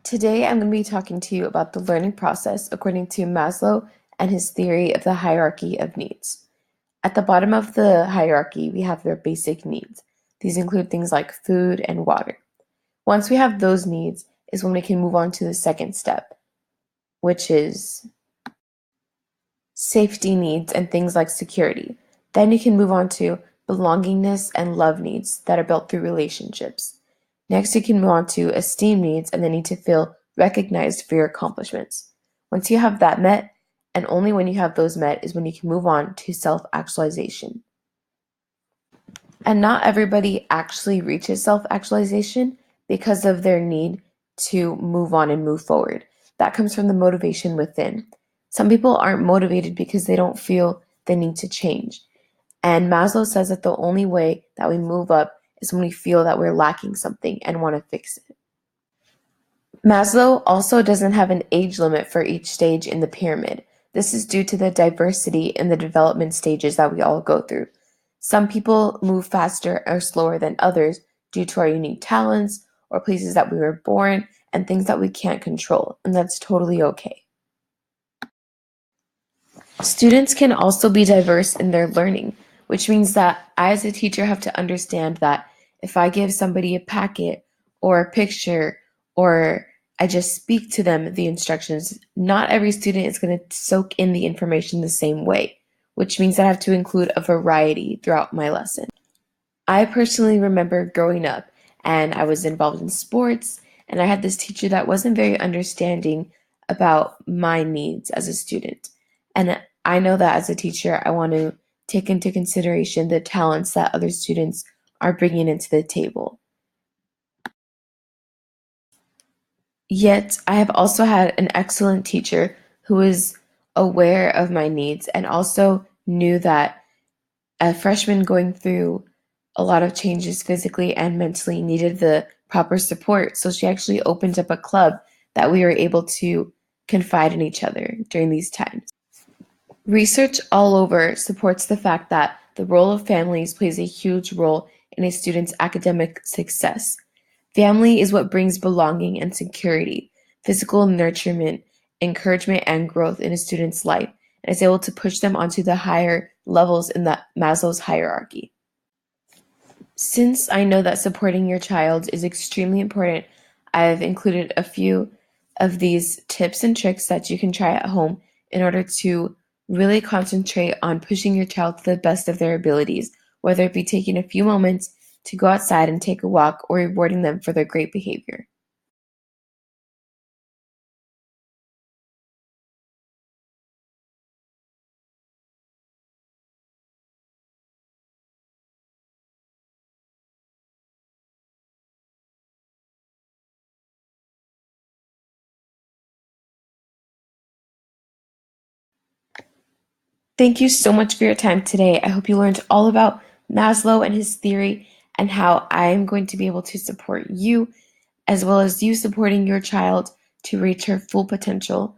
Today, I'm going to be talking to you about the learning process according to Maslow and his theory of the hierarchy of needs. At the bottom of the hierarchy, we have their basic needs. These include things like food and water. Once we have those needs is when we can move on to the second step, which is safety needs and things like security. Then you can move on to belongingness and love needs that are built through relationships. Next, you can move on to esteem needs and the need to feel recognized for your accomplishments. Once you have that met, and only when you have those met, is when you can move on to self-actualization. And not everybody actually reaches self-actualization because of their need to move on and move forward. That comes from the motivation within. Some people aren't motivated because they don't feel the need to change. And Maslow says that the only way that we move up is when we feel that we're lacking something and want to fix it. Maslow also doesn't have an age limit for each stage in the pyramid. This is due to the diversity in the development stages that we all go through. Some people move faster or slower than others due to our unique talents or places that we were born and things that we can't control, and that's totally okay. Students can also be diverse in their learning, which means that I as a teacher have to understand that if I give somebody a packet or a picture or I just speak to them the instructions, not every student is going to soak in the information the same way, which means I have to include a variety throughout my lesson. I personally remember growing up and I was involved in sports and I had this teacher that wasn't very understanding about my needs as a student. And I know that as a teacher, I want to take into consideration the talents that other students are bringing into the table. Yet, I have also had an excellent teacher who was aware of my needs and also knew that a freshman going through a lot of changes physically and mentally needed the proper support. So she actually opened up a club that we were able to confide in each other during these times. Research all over supports the fact that the role of families plays a huge role in a student's academic success. Family is what brings belonging and security, physical nurturement, encouragement, and growth in a student's life, and is able to push them onto the higher levels in the Maslow's hierarchy. Since I know that supporting your child is extremely important, I've included a few of these tips and tricks that you can try at home in order to really concentrate on pushing your child to the best of their abilities, whether it be taking a few moments to go outside and take a walk or rewarding them for their great behavior. Thank you so much for your time today. I hope you learned all about Maslow and his theory and how I am going to be able to support you as well as you supporting your child to reach her full potential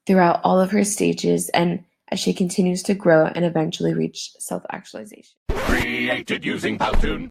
throughout all of her stages and as she continues to grow and eventually reach self-actualization. Created using Powtoon.